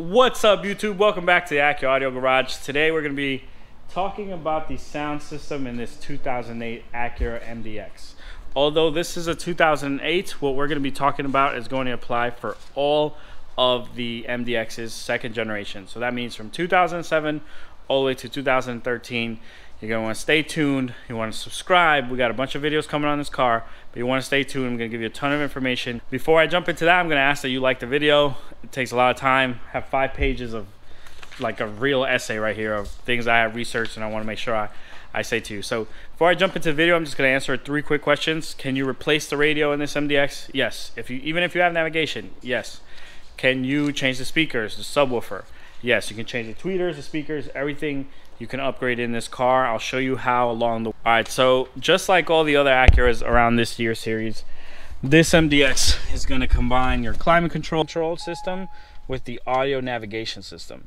What's up, YouTube? Welcome back to the Acura Audio Garage. Today we're going to be talking about the sound system in this 2008 Acura MDX. Although this is a 2008, what we're going to be talking about is going to apply for all of the MDX's second generation. So that means from 2007 all the way to 2013. You're going to want to stay tuned. You want to subscribe. We got a bunch of videos coming on this car, but you want to stay tuned. I'm going to give you a ton of information. Before I jump into that, I'm going to ask that you like the video. It takes a lot of time. I have 5 pages of like a real essay right here of things I have researched and I want to make sure I say to you. So before I jump into the video, I'm just going to answer 3 quick questions. Can you replace the radio in this MDX? Yes. Even if you have navigation, yes. Can you change the speakers, the subwoofer? Yes. You can change the tweeters, the speakers, everything you can upgrade in this car. I'll show you how along the way. All right, so just like all the other Acuras around this year series, this MDX is going to combine your climate control system with the audio navigation system.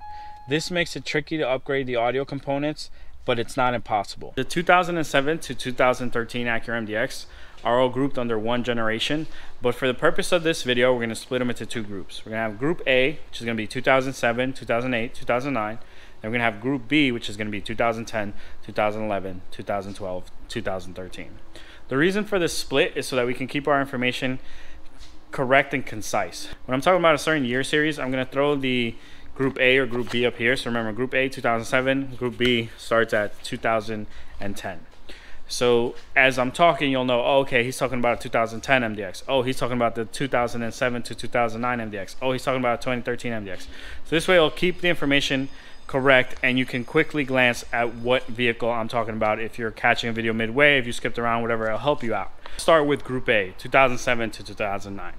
This makes it tricky to upgrade the audio components, but it's not impossible. The 2007 to 2013 Acura MDX are all grouped under one generation, but for the purpose of this video, we're going to split them into 2 groups. We're going to have Group A, which is going to be 2007, 2008, 2009. Then we're going to have Group B, which is going to be 2010, 2011, 2012, 2013. The reason for this split is so that we can keep our information correct and concise. When I'm talking about a certain year series, I'm going to throw the Group A or Group B up here. So remember, Group A, 2007, Group B starts at 2010. So as I'm talking, you'll know, oh, okay, he's talking about a 2010 MDX. Oh, he's talking about the 2007 to 2009 MDX. Oh, he's talking about a 2013 MDX. So this way, it'll keep the information correct, and you can quickly glance at what vehicle I'm talking about. If you're catching a video midway, if you skipped around, whatever, it'll help you out. Start with Group A, 2007 to 2009.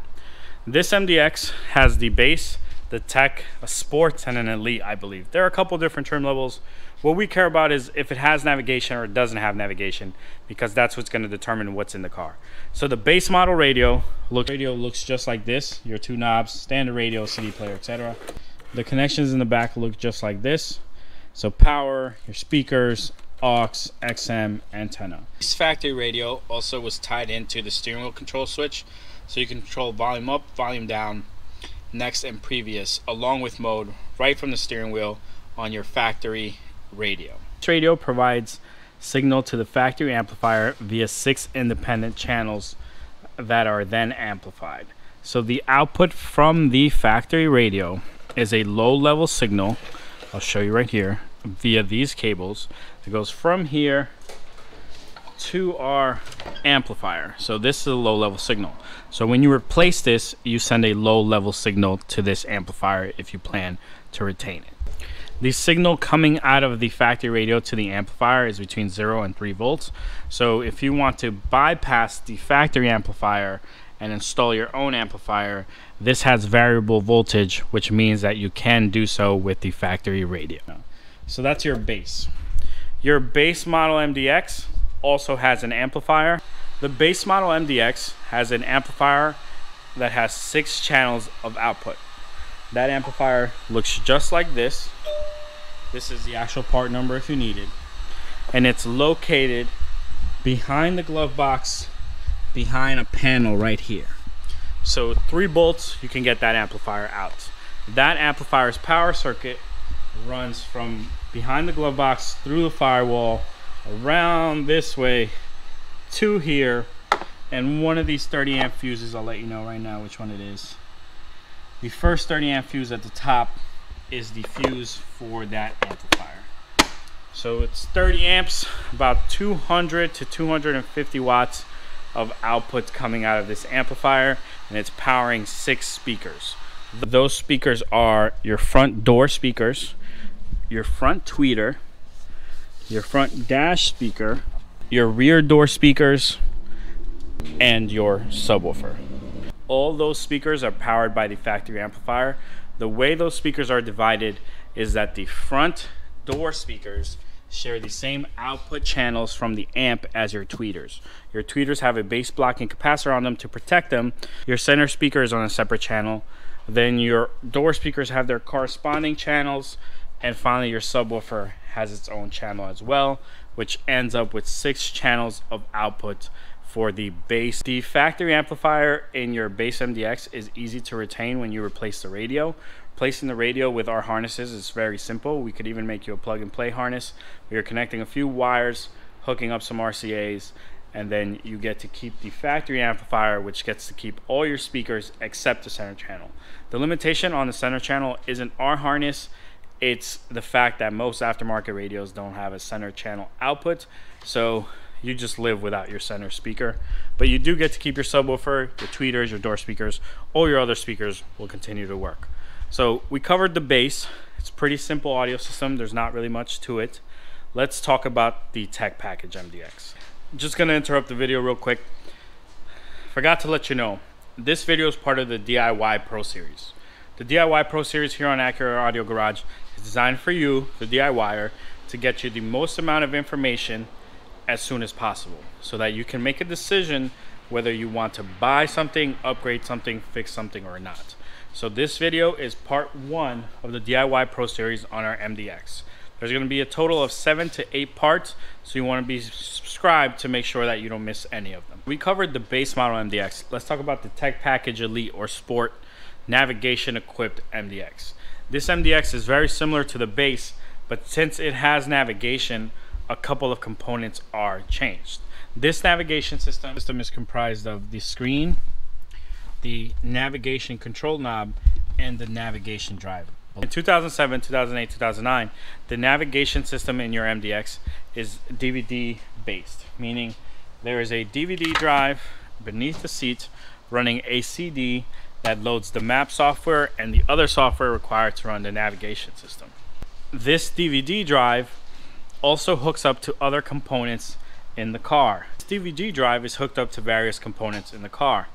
This MDX has the base, the tech, a sports, and an elite, I believe. There are a couple different trim levels. What we care about is if it has navigation or it doesn't have navigation, because that's what's going to determine what's in the car. So the base model radio looks just like this. Your 2 knobs, standard radio, CD player, etc. The connections in the back look just like this. So power, your speakers, aux, XM, antenna. This factory radio also was tied into the steering wheel control switch, so you can control volume up, volume down, next and previous, along with mode, right from the steering wheel on your factory radio. This radio provides signal to the factory amplifier via 6 independent channels that are then amplified. So the output from the factory radio is a low-level signal. I'll show you right here via these cables. It goes from here to our amplifier. So this is a low-level signal. So when you replace this, you send a low-level signal to this amplifier if you plan to retain it. The signal coming out of the factory radio to the amplifier is between 0 and 3 volts. So if you want to bypass the factory amplifier and install your own amplifier, this has variable voltage, which means that you can do so with the factory radio. So that's your base. Your base model MDX also has an amplifier. The base model MDX has an amplifier that has 6 channels of output. That amplifier looks just like this. This is the actual part number if you need it. And it's located behind the glove box, behind a panel right here. So 3 bolts, you can get that amplifier out. That amplifier's power circuit runs from behind the glove box, through the firewall, around this way to here, and one of these 30 amp fuses, I'll let you know right now which one it is. The first 30 amp fuse at the top is the fuse for that amplifier. So it's 30 amps, about 200 to 250 watts of output coming out of this amplifier, and it's powering 6 speakers. Those speakers are your front door speakers, your front tweeter, your front dash speaker, your rear door speakers, and your subwoofer. All those speakers are powered by the factory amplifier. The way those speakers are divided is that the front door speakers share the same output channels from the amp as your tweeters. Your tweeters have a bass blocking capacitor on them to protect them. Your center speaker is on a separate channel. Then your door speakers have their corresponding channels. And finally, your subwoofer has its own channel as well, which ends up with 6 channels of output for the bass. The factory amplifier in your base MDX is easy to retain when you replace the radio. Placing the radio with our harnesses is very simple. We could even make you a plug and play harness. We are connecting a few wires, hooking up some RCAs, and then you get to keep the factory amplifier, which gets to keep all your speakers except the center channel. The limitation on the center channel isn't our harness, it's the fact that most aftermarket radios don't have a center channel output, so you just live without your center speaker. But you do get to keep your subwoofer, your tweeters, your door speakers. All your other speakers will continue to work. So we covered the bass. It's a pretty simple audio system. There's not really much to it. Let's talk about the Tech Package MDX. Just gonna interrupt the video real quick. Forgot to let you know, this video is part of the DIY Pro Series. The DIY Pro Series here on Acura Audio Garage is designed for you, the DIYer, to get you the most amount of information as soon as possible, so that you can make a decision whether you want to buy something, upgrade something, fix something or not. So this video is part 1 of the DIY Pro Series on our MDX. There's going to be a total of 7 to 8 parts, so you want to be subscribed to make sure that you don't miss any of them. We covered the base model MDX. Let's talk about the Tech Package Elite or Sport navigation equipped MDX. This MDX is very similar to the base, but since it has navigation, a couple of components are changed. This navigation system is comprised of the screen, the navigation control knob, and the navigation driver. In 2007, 2008, 2009, the navigation system in your MDX is DVD based, meaning there is a DVD drive beneath the seat running a CD that loads the map software and the other software required to run the navigation system. This DVD drive also hooks up to other components in the car. This DVD drive is hooked up to various components in the car.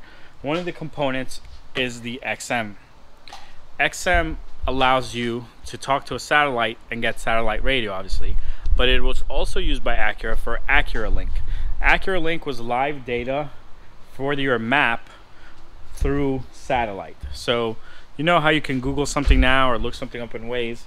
One of the components is the XM. XM allows you to talk to a satellite and get satellite radio, obviously, but it was also used by Acura for Acura Link. Acura Link was live data for your map through satellite. So you know how you can Google something now or look something up in Waze,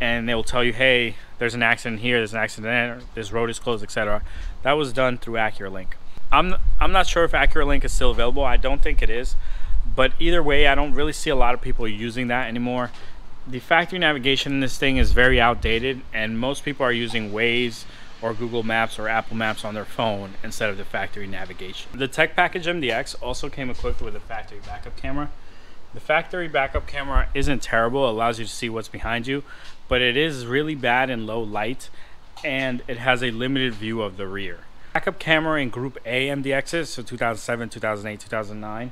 and they will tell you, hey, there's an accident here, there's an accident there, this road is closed, etc. That was done through Acura Link. I'm not sure if Acura Link is still available. I don't think it is, but either way, I don't really see a lot of people using that anymore. The factory navigation in this thing is very outdated, and most people are using Waze or Google Maps or Apple Maps on their phone instead of the factory navigation. The Tech Package MDX also came equipped with a factory backup camera. The factory backup camera isn't terrible, it allows you to see what's behind you, but it is really bad in low light, and it has a limited view of the rear. Backup camera in Group A MDXs, so 2007, 2008, 2009,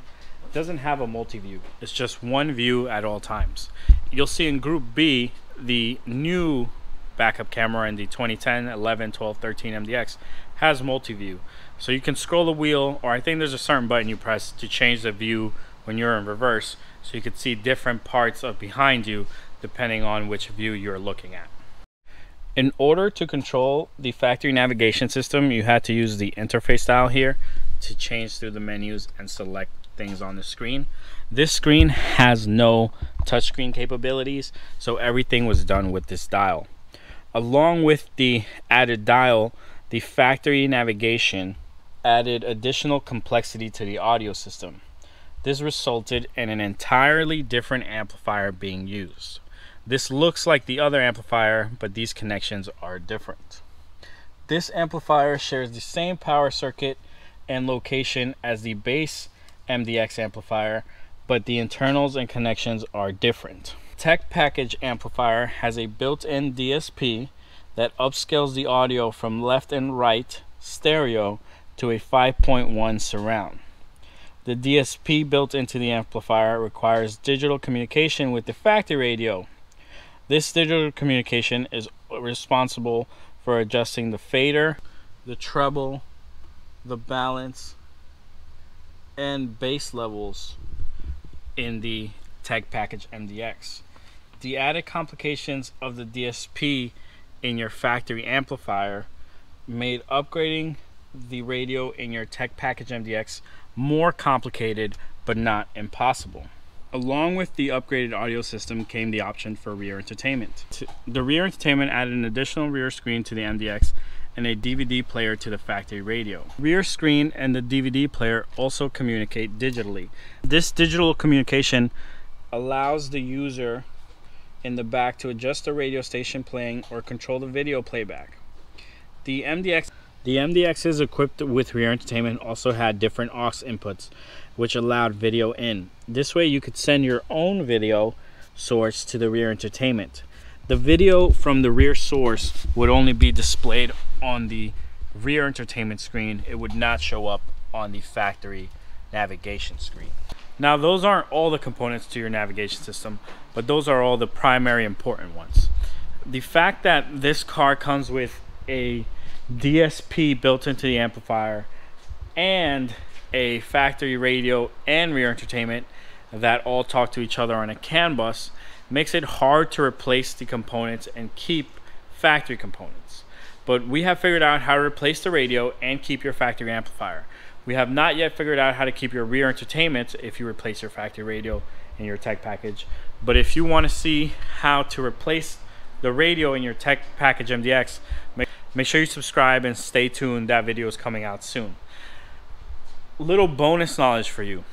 doesn't have a multi-view. It's just one view at all times. You'll see in Group B, the new backup camera in the 2010, 11, 12, 13 MDX has multi-view. So you can scroll the wheel, or I think there's a certain button you press to change the view when you're in reverse, so you can see different parts of behind you depending on which view you're looking at. In order to control the factory navigation system, you had to use the interface dial here to change through the menus and select things on the screen. This screen has no touchscreen capabilities, so everything was done with this dial. Along with the added dial, the factory navigation added additional complexity to the audio system. This resulted in an entirely different amplifier being used. This looks like the other amplifier, but these connections are different. This amplifier shares the same power circuit and location as the base MDX amplifier, but the internals and connections are different. Tech Package amplifier has a built-in DSP that upscales the audio from left and right stereo to a 5.1 surround. The DSP built into the amplifier requires digital communication with the factory radio. This digital communication is responsible for adjusting the fader, the treble, the balance, and bass levels in the Tech Package MDX. The added complications of the DSP in your factory amplifier made upgrading the radio in your Tech Package MDX more complicated, but not impossible. Along with the upgraded audio system came the option for rear entertainment. The rear entertainment added an additional rear screen to the MDX and a DVD player to the factory radio. Rear screen and the DVD player also communicate digitally. This digital communication allows the user in the back to adjust the radio station playing or control the video playback. The MDXs equipped with rear entertainment also had different aux inputs, which allowed video in. This way you could send your own video source to the rear entertainment. The video from the rear source would only be displayed on the rear entertainment screen. It would not show up on the factory navigation screen. Now, those aren't all the components to your navigation system, but those are all the primary important ones. The fact that this car comes with a DSP built into the amplifier and a factory radio and rear entertainment that all talk to each other on a CAN bus makes it hard to replace the components and keep factory components. But we have figured out how to replace the radio and keep your factory amplifier. We have not yet figured out how to keep your rear entertainment if you replace your factory radio in your tech package. But if you want to see how to replace the radio in your tech package MDX, make sure you subscribe and stay tuned. That video is coming out soon. Little bonus knowledge for you.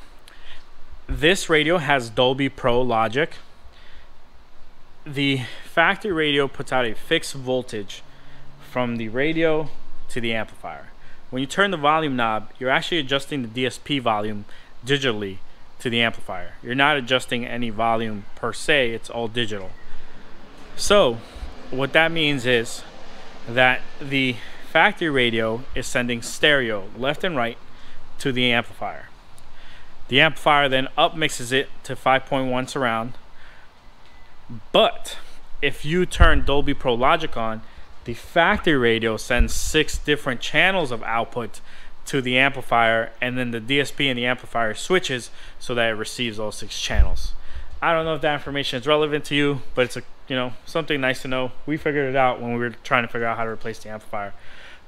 This radio has Dolby Pro logic. The factory radio puts out a fixed voltage from the radio to the amplifier. When you turn the volume knob, you're actually adjusting the DSP volume digitally to the amplifier. You're not adjusting any volume per se, it's all digital. So what that means is that the factory radio is sending stereo left and right to the amplifier. The amplifier then upmixes it to 5.1 surround. But if you turn Dolby Pro logic on, the factory radio sends 6 different channels of output to the amplifier, and then the DSP and the amplifier switches so that it receives all 6 channels. I don't know if that information is relevant to you, but it's something nice to know. We figured it out when we were trying to figure out how to replace the amplifier.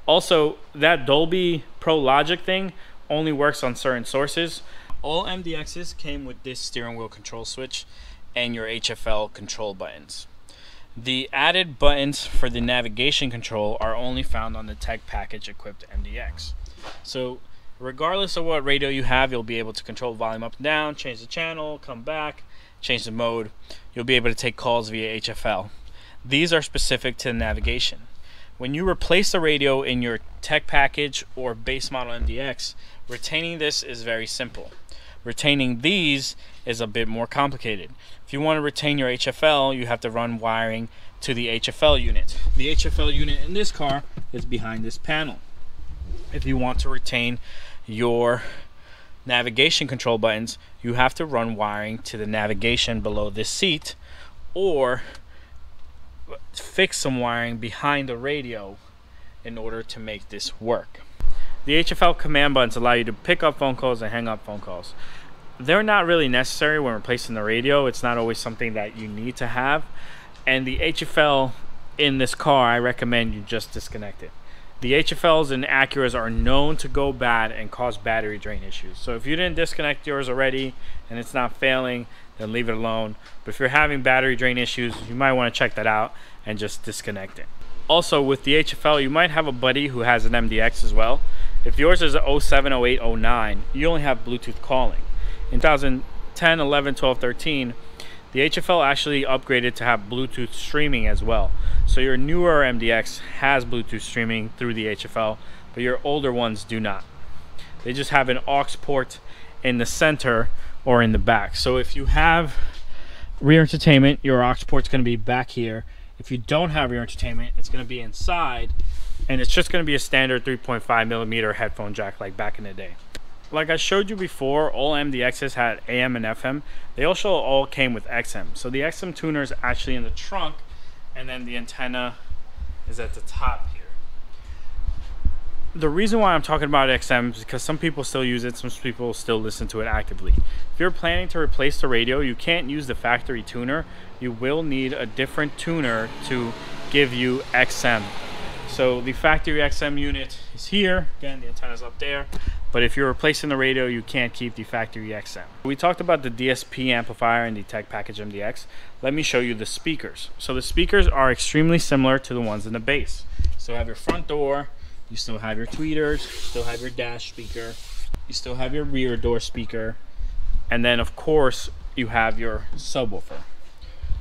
Also, that Dolby Pro logic thing only works on certain sources. All MDXs came with this steering wheel control switch and your HFL control buttons. The added buttons for the navigation control are only found on the tech package equipped MDX. So regardless of what radio you have, you'll be able to control volume up and down, change the channel, come back, change the mode. You'll be able to take calls via HFL. These are specific to navigation. When you replace the radio in your tech package or base model MDX, retaining this is very simple. Retaining these is a bit more complicated. If you want to retain your HFL, you have to run wiring to the HFL unit. The HFL unit in this car is behind this panel. If you want to retain your navigation control buttons, you have to run wiring to the navigation below this seat, or fix some wiring behind the radio in order to make this work. The HFL command buttons allow you to pick up phone calls and hang up phone calls. They're not really necessary when replacing the radio. It's not always something that you need to have. And the HFL in this car, I recommend you just disconnect it. The HFLs in Acuras are known to go bad and cause battery drain issues. So if you didn't disconnect yours already and it's not failing, then leave it alone. But if you're having battery drain issues, you might want to check that out and just disconnect it. Also, with the HFL, you might have a buddy who has an MDX as well. If yours is a 07, 08, 09, you only have Bluetooth calling. In 2010, 11, 12, 13, the HFL actually upgraded to have Bluetooth streaming as well. So your newer MDX has Bluetooth streaming through the HFL, but your older ones do not. They just have an aux port in the center or in the back. So if you have rear entertainment, your aux port's going to be back here. If you don't have rear entertainment, it's going to be inside, and it's just going to be a standard 3.5mm headphone jack like back in the day. Like I showed you before, all MDXs had AM and FM. They also all came with XM. So the XM tuner is actually in the trunk, and then the antenna is at the top here. The reason why I'm talking about XM is because some people still use it, some people still listen to it actively. If you're planning to replace the radio, you can't use the factory tuner. You will need a different tuner to give you XM. So the factory XM unit is here. Again, the antenna's up there. But if you're replacing the radio, you can't keep the factory XM. We talked about the DSP amplifier and the tech package MDX. Let me show you the speakers. So the speakers are extremely similar to the ones in the base. So you have your front door, you still have your tweeters, you still have your dash speaker, you still have your rear door speaker, and then of course you have your subwoofer.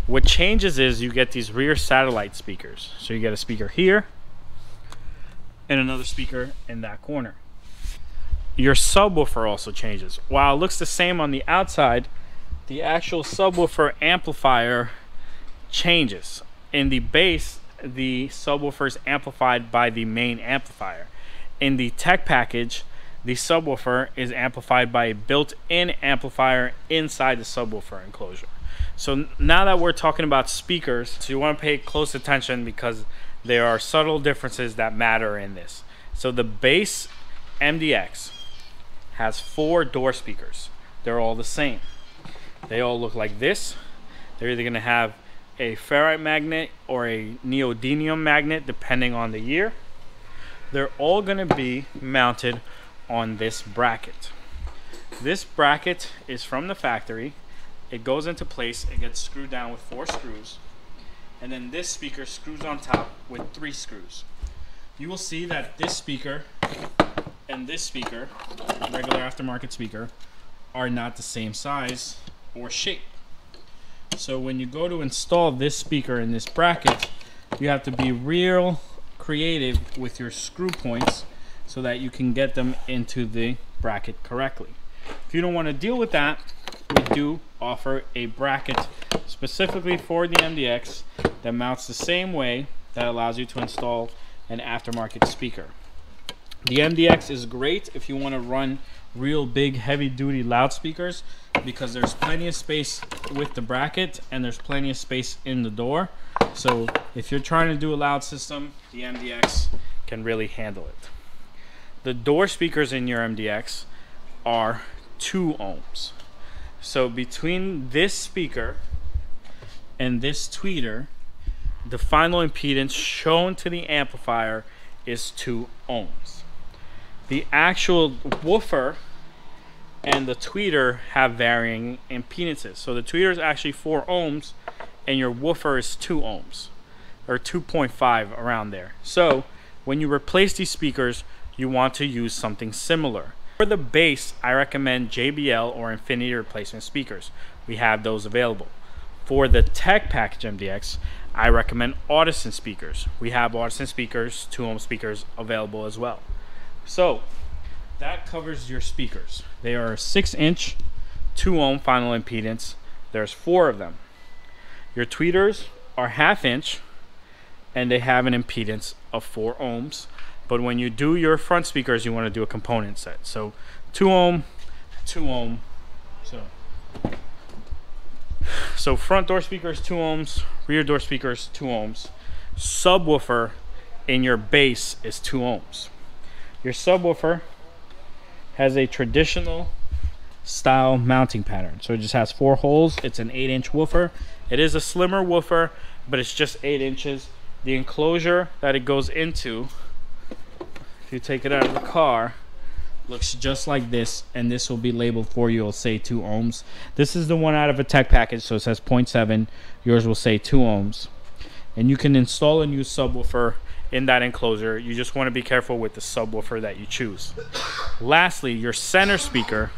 What changes is you get these rear satellite speakers. So you get a speaker here and another speaker in that corner. Your subwoofer also changes. While it looks the same on the outside, the actual subwoofer amplifier changes. In the bass, the subwoofer is amplified by the main amplifier. In the tech package, the subwoofer is amplified by a built-in amplifier inside the subwoofer enclosure. So now that we're talking about speakers, so you want to pay close attention because there are subtle differences that matter in this. So the base MDX has 4 door speakers. They're all the same. They all look like this. They're either going to have a ferrite magnet or a neodymium magnet depending on the year. They're all going to be mounted on this bracket. This bracket is from the factory. It goes into place, it gets screwed down with 4 screws, and then this speaker screws on top with 3 screws. You will see that this speaker and this speaker, regular aftermarket speaker, are not the same size or shape. So when you go to install this speaker in this bracket, you have to be real creative with your screw points so that you can get them into the bracket correctly. If you don't want to deal with that, we do offer a bracket specifically for the MDX that mounts the same way, that allows you to install an aftermarket speaker. The MDX is great if you want to run real big heavy duty loudspeakers because there's plenty of space with the bracket and there's plenty of space in the door. So if you're trying to do a loud system, the MDX can really handle it. The door speakers in your MDX are 2 ohms. So between this speaker and this tweeter, the final impedance shown to the amplifier is 2 ohms. The actual woofer and the tweeter have varying impedances. So the tweeter is actually 4 ohms and your woofer is 2 ohms or 2.5 around there. So when you replace these speakers, you want to use something similar. For the bass, I recommend JBL or Infinity replacement speakers. We have those available. For the tech package MDX, I recommend Audison speakers. We have Audison speakers, 2 ohm speakers available as well. So that covers your speakers. They are a 6-inch, 2 ohm final impedance. There's 4 of them. Your tweeters are 1/2 inch and they have an impedance of 4 ohms. But when you do your front speakers, you want to do a component set. So 2 ohm, 2 ohm. So front door speakers 2 ohms, rear door speakers 2 ohms. Subwoofer in your bass is 2 ohms. Your subwoofer has a traditional style mounting pattern. So it just has 4 holes. It's an 8-inch woofer. It is a slimmer woofer, but it's just 8 inches. The enclosure that it goes into, if you take it out of the car, looks just like this, and this will be labeled for you. It'll say 2 ohms. This is the one out of a tech package, so it says 0.7. Yours will say 2 ohms. And you can install a new subwoofer in that enclosure. You just want to be careful with the subwoofer that you choose. Lastly, your center speaker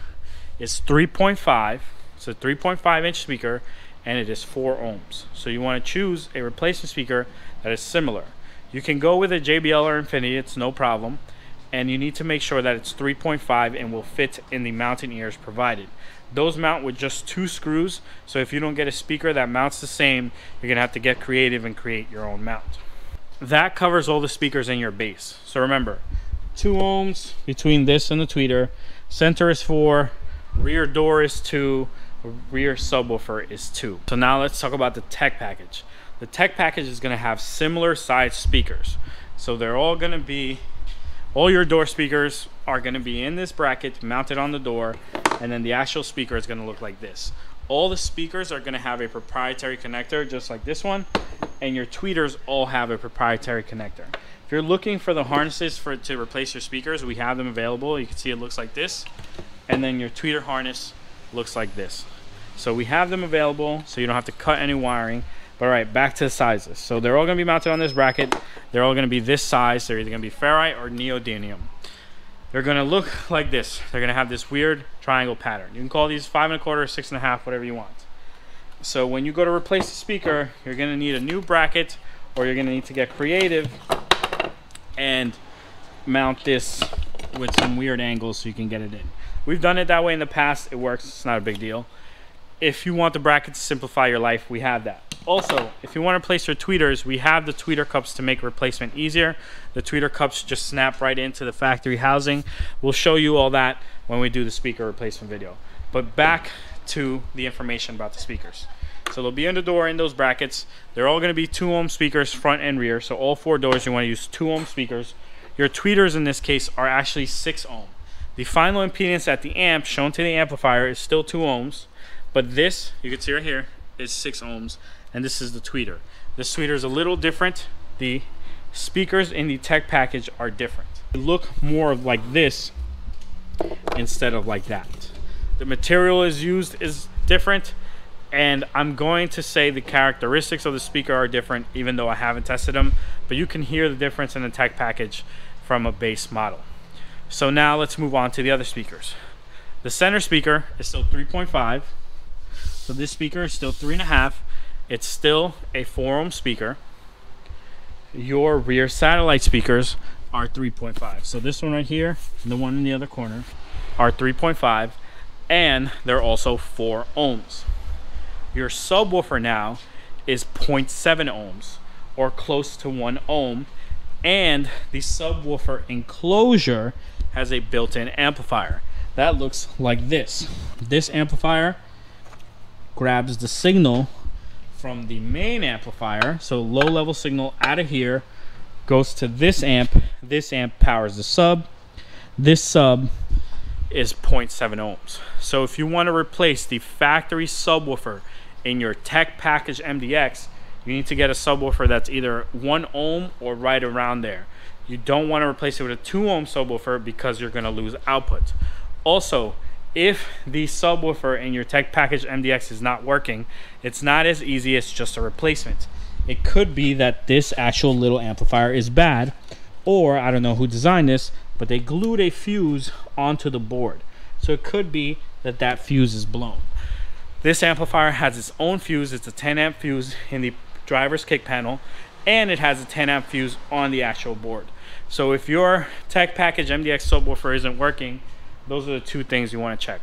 is 3.5. It's a 3.5-inch speaker, and it is 4 ohms. So you want to choose a replacement speaker that is similar. You can go with a JBL or Infinity, it's no problem. And you need to make sure that it's 3.5 and will fit in the mounting ears provided. Those mount with just 2 screws, so if you don't get a speaker that mounts the same, you're gonna have to get creative and create your own mount. That covers all the speakers in your bass. So remember, 2 ohms between this and the tweeter, center is 4, rear door is 2, rear subwoofer is 2. So now let's talk about the tech package. The tech package is gonna have similar size speakers. So they're all gonna be, all your door speakers are going to be in this bracket mounted on the door, and then the actual speaker is going to look like this. All the speakers are going to have a proprietary connector just like this one, and your tweeters all have a proprietary connector. If you're looking for the harnesses to replace your speakers, we have them available. You can see it looks like this, and then your tweeter harness looks like this. So we have them available so you don't have to cut any wiring. But all right, back to the sizes. So they're all going to be mounted on this bracket. They're all going to be this size. They're either going to be ferrite or neodymium. they're gonna look like this. They're gonna have this weird triangle pattern. You can call these 5 1/4, 6 1/2, whatever you want. So when you go to replace the speaker, you're gonna need a new bracket, or you're gonna need to get creative and mount this with some weird angles so you can get it in. We've done it that way in the past. It works. It's not a big deal. If you want the bracket to simplify your life, we have that. Also, if you want to replace your tweeters, we have the tweeter cups to make replacement easier. The tweeter cups just snap right into the factory housing. We'll show you all that when we do the speaker replacement video. But back to the information about the speakers. So they'll be in the door in those brackets. They're all going to be 2 ohm speakers, front and rear. So all 4 doors, you want to use 2 ohm speakers. Your tweeters in this case are actually 6 ohm. The final impedance at the amp shown to the amplifier is still 2 ohms. But this, you can see right here, is 6 ohms. And this is the tweeter. This tweeter is a little different. The speakers in the tech package are different. They look more like this instead of like that. The material is used is different, and I'm going to say the characteristics of the speaker are different, even though I haven't tested them, but you can hear the difference in the tech package from a base model. So now let's move on to the other speakers. The center speaker is still 3.5. So this speaker is still 3.5. It's still a 4 ohm speaker. Your rear satellite speakers are 3.5. So this one right here and the one in the other corner are 3.5, and they're also 4 ohms. Your subwoofer now is 0.7 ohms, or close to 1 ohm, and the subwoofer enclosure has a built-in amplifier. That looks like this. This amplifier grabs the signal from the main amplifier, so low level signal out of here goes to this amp. This amp powers the sub. This sub is 0.7 ohms. So if you want to replace the factory subwoofer in your tech package MDX, you need to get a subwoofer that's either 1 ohm or right around there. You don't want to replace it with a 2 ohm subwoofer because you're going to lose output. Also, if the subwoofer in your tech package MDX is not working, it's not as easy as just a replacement. It could be that this actual little amplifier is bad, or I don't know who designed this, but they glued a fuse onto the board. So it could be that that fuse is blown. This amplifier has its own fuse. It's a 10 amp fuse in the driver's kick panel, and it has a 10 amp fuse on the actual board. So if your tech package MDX subwoofer isn't working, those are the 2 things you want to check.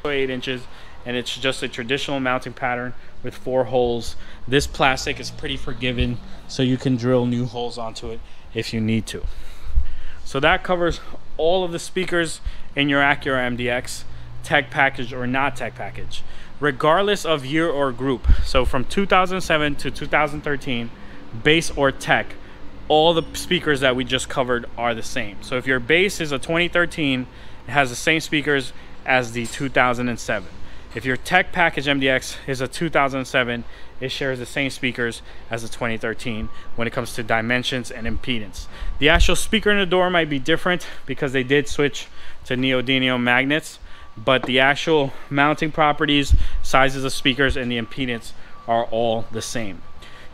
8 inches, and it's just a traditional mounting pattern with 4 holes. This plastic is pretty forgiving, so you can drill new holes onto it if you need to. So that covers all of the speakers in your Acura MDX, tech package or not tech package, regardless of year or group. So from 2007 to 2013, base or tech, all the speakers that we just covered are the same. So if your base is a 2013, it has the same speakers as the 2007. If your tech package MDX is a 2007, it shares the same speakers as the 2013 when it comes to dimensions and impedance. The actual speaker in the door might be different because they did switch to neodymium magnets, but the actual mounting properties, sizes of speakers, and the impedance are all the same.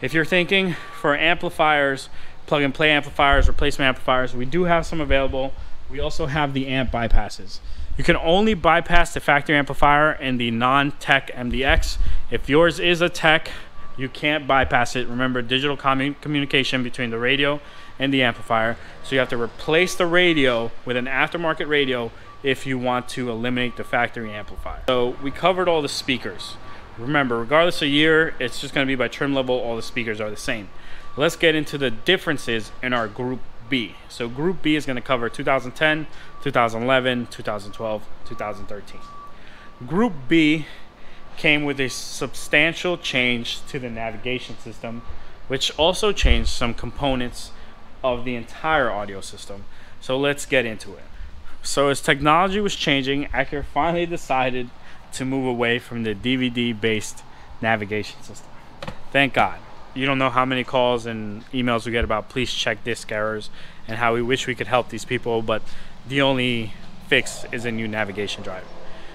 If you're thinking for amplifiers, plug and play amplifiers, replacement amplifiers, we do have some available. We also have the amp bypasses. You can only bypass the factory amplifier in the non-tech MDX. If yours is a tech, you can't bypass it. Remember, digital communication between the radio and the amplifier. So you have to replace the radio with an aftermarket radio if you want to eliminate the factory amplifier. So we covered all the speakers. Remember, regardless of year, it's just going to be by trim level, all the speakers are the same. Let's get into the differences in our group B. So group B is going to cover 2010, 2011, 2012, 2013. Group B came with a substantial change to the navigation system, which also changed some components of the entire audio system. So let's get into it. So as technology was changing, Acura finally decided to move away from the DVD-based navigation system. Thank God. You don't know how many calls and emails we get about please check disc errors and how we wish we could help these people, but the only fix is a new navigation drive.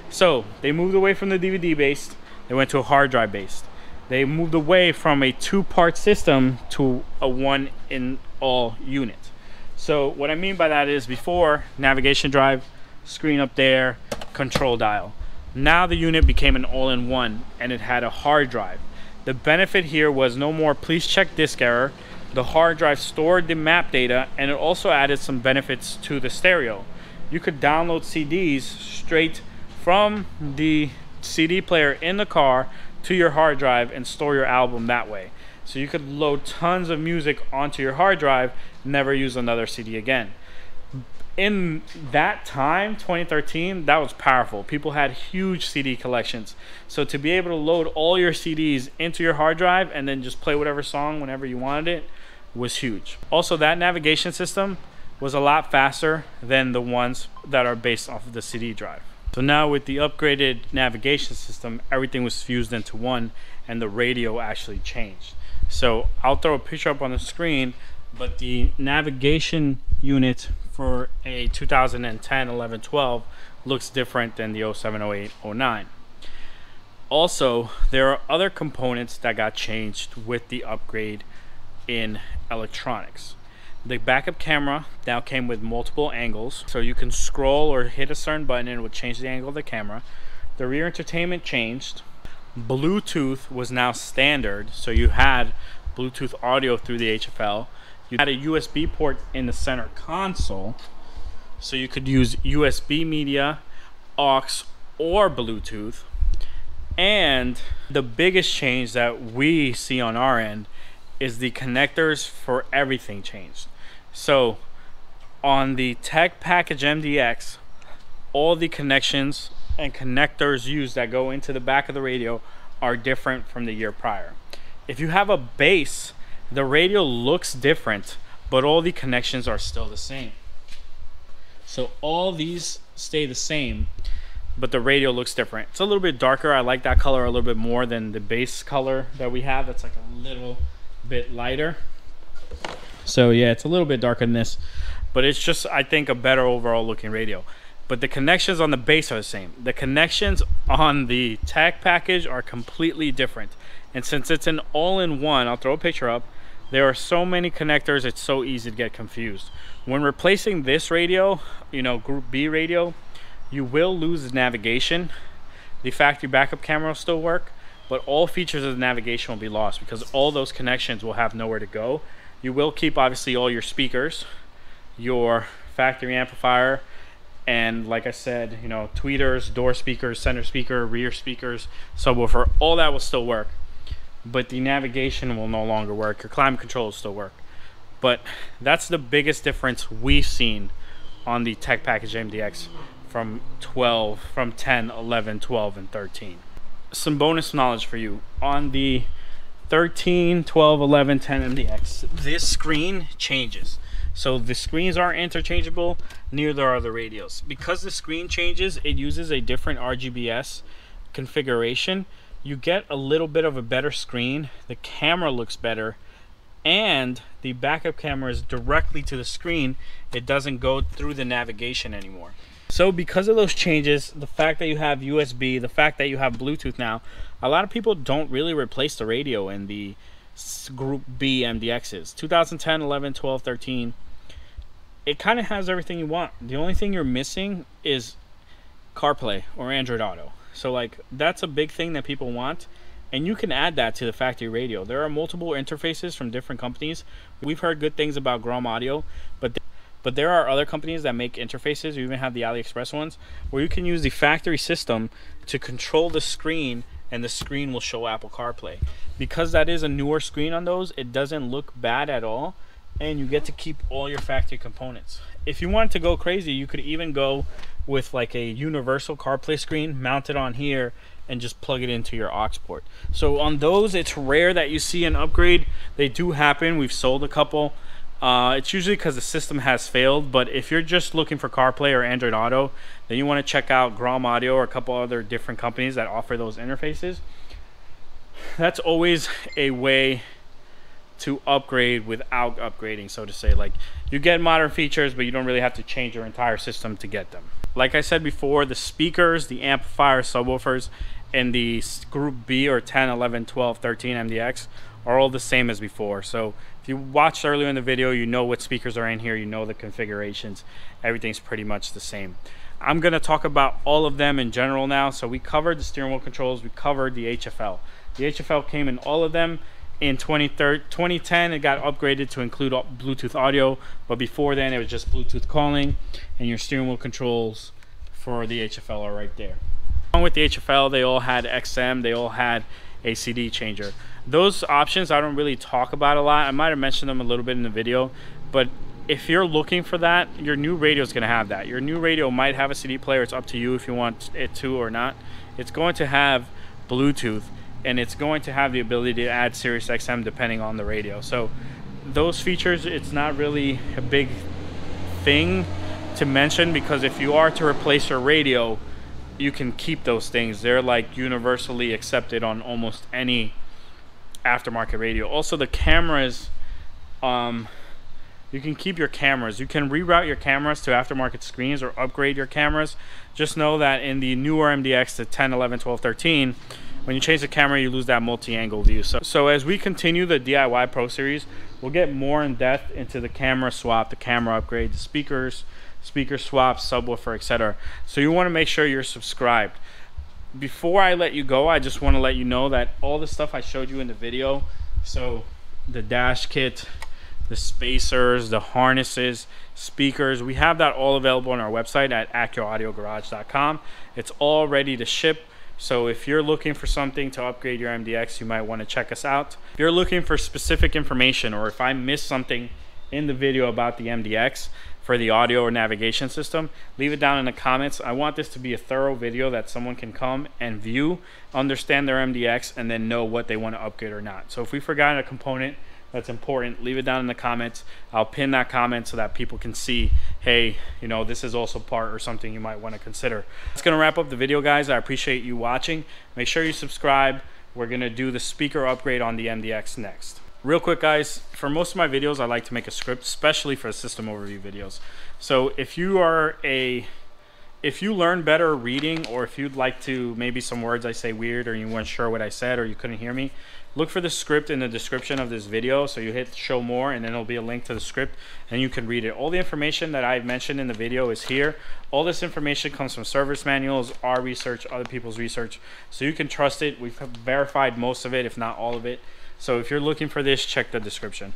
So they moved away from the DVD based, they went to a hard drive based. They moved away from a 2-part system to a 1-in-all unit. So what I mean by that is before, navigation drive, screen up there, control dial. Now the unit became an all-in-one and it had a hard drive. The benefit here was no more please check disk error. The hard drive stored the map data, and it also added some benefits to the stereo. You could download CDs straight from the CD player in the car to your hard drive and store your album that way. So you could load tons of music onto your hard drive, never use another CD again. In that time, 2013, that was powerful. People had huge CD collections. So to be able to load all your CDs into your hard drive and then just play whatever song whenever you wanted it was huge. Also, that navigation system was a lot faster than the ones that are based off of the CD drive. So now with the upgraded navigation system, everything was fused into one and the radio actually changed. So I'll throw a picture up on the screen, but the navigation unit for a 2010, 11, 12 looks different than the 07, 08, 09. Also, there are other components that got changed with the upgrade in electronics. The backup camera now came with multiple angles, so you can scroll or hit a certain button and it would change the angle of the camera. The rear entertainment changed. Bluetooth was now standard, so you had Bluetooth audio through the HFL. You had a USB port in the center console, so you could use USB media, aux, or Bluetooth. And the biggest change that we see on our end is the connectors for everything changed. So on the Tech Package MDX, all the connections and connectors used that go into the back of the radio are different from the year prior. If you have a base, the radio looks different, but all the connections are still the same. So all these stay the same, but the radio looks different. It's a little bit darker. I like that color a little bit more than the base color that we have. That's like a little bit lighter. So yeah, it's a little bit darker than this, but it's just, I think, a better overall looking radio. But the connections on the base are the same. The connections on the Tech Package are completely different. And since it's an all-in-one, I'll throw a picture up, there are so many connectors, it's so easy to get confused. When replacing this radio, you know, Group B radio, you will lose the navigation. The factory backup camera will still work, but all features of the navigation will be lost because all those connections will have nowhere to go. You will keep, obviously, all your speakers, your factory amplifier, and like I said, you know, tweeters, door speakers, center speaker, rear speakers, subwoofer, all that will still work. But the navigation will no longer work. Your climate control will still work. But that's the biggest difference we've seen on the Tech Package MDX from 10, 11, 12, and 13. Some bonus knowledge for you. On the 13, 12, 11, 10 MDX, this screen changes. So the screens are interchangeable, neither are the radios. Because the screen changes, it uses a different RGBS configuration. You get a little bit of a better screen, the camera looks better, and the backup camera is directly to the screen. It doesn't go through the navigation anymore. So because of those changes, the fact that you have USB, the fact that you have Bluetooth now, a lot of people don't really replace the radio in the Group B MDXs. 2010, 11, 12, 13, it kind of has everything you want. The only thing you're missing is CarPlay or Android Auto. So like, that's a big thing that people want, and you can add that to the factory radio. There are multiple interfaces from different companies. We've heard good things about Grom Audio, but there are other companies that make interfaces. You even have the AliExpress ones where you can use the factory system to control the screen, and the screen will show Apple CarPlay. Because that is a newer screen on those, it doesn't look bad at all, and you get to keep all your factory components. If you wanted to go crazy, you could even go with like a universal CarPlay screen, mount it on here, and just plug it into your aux port. So on those, it's rare that you see an upgrade. They do happen. We've sold a couple. It's usually because the system has failed, but if you're just looking for CarPlay or Android Auto, then you want to check out Grom Audio or a couple other different companies that offer those interfaces. That's always a way to upgrade without upgrading, so to say. Like, you get modern features, but you don't really have to change your entire system to get them. Like I said before, the speakers, the amplifiers, subwoofers, and the Group B or 10, 11, 12, 13 MDX are all the same as before. So if you watched earlier in the video, you know what speakers are in here, you know the configurations, everything's pretty much the same. I'm going to talk about all of them in general now. So we covered the steering wheel controls, we covered the HFL. The HFL came in all of them. In 2010, it got upgraded to include Bluetooth audio, but before then it was just Bluetooth calling, and your steering wheel controls for the HFL are right there. Along with the HFL, they all had XM, they all had a CD changer. Those options I don't really talk about a lot. I might have mentioned them a little bit in the video, but if you're looking for that, your new radio is going to have that. Your new radio might have a CD player. It's up to you if you want it to or not. It's going to have Bluetooth, and it's going to have the ability to add Sirius XM depending on the radio. So those features, it's not really a big thing to mention, because if you are to replace your radio, you can keep those things. They're like universally accepted on almost any aftermarket radio. Also the cameras, you can keep your cameras. You can reroute your cameras to aftermarket screens or upgrade your cameras. Just know that in the newer MDX, the 10, 11, 12, 13, when you change the camera, you lose that multi-angle view. So as we continue the DIY Pro Series, we'll get more in depth into the camera swap, the camera upgrade, the speakers, speaker swaps, subwoofer, etc. So you want to make sure you're subscribed. Before I let you go, I just want to let you know that all the stuff I showed you in the video, so the dash kit, the spacers, the harnesses, speakers, we have that all available on our website at AcuraAudioGarage.com. It's all ready to ship. So if you're looking for something to upgrade your MDX, you might want to check us out. If you're looking for specific information, or if I missed something in the video about the MDX for the audio or navigation system, leave it down in the comments. I want this to be a thorough video that someone can come and view, understand their MDX, and then know what they want to upgrade or not. So if we forgot a component that's important, leave it down in the comments. I'll pin that comment so that people can see, hey, you know, this is also part or something you might want to consider. That's going to wrap up the video, guys. I appreciate you watching. Make sure you subscribe. We're going to do the speaker upgrade on the MDX next. Real quick, guys, for most of my videos, I like to make a script, especially for system overview videos. So if you learn better reading, or if you'd like to, maybe some words I say weird, or you weren't sure what I said, or you couldn't hear me, look for the script in the description of this video. So you hit show more, and then there'll be a link to the script, and you can read it. All the information that I've mentioned in the video is here. All this information comes from service manuals, our research, other people's research, so you can trust it. We've verified most of it, if not all of it. So if you're looking for this, check the description.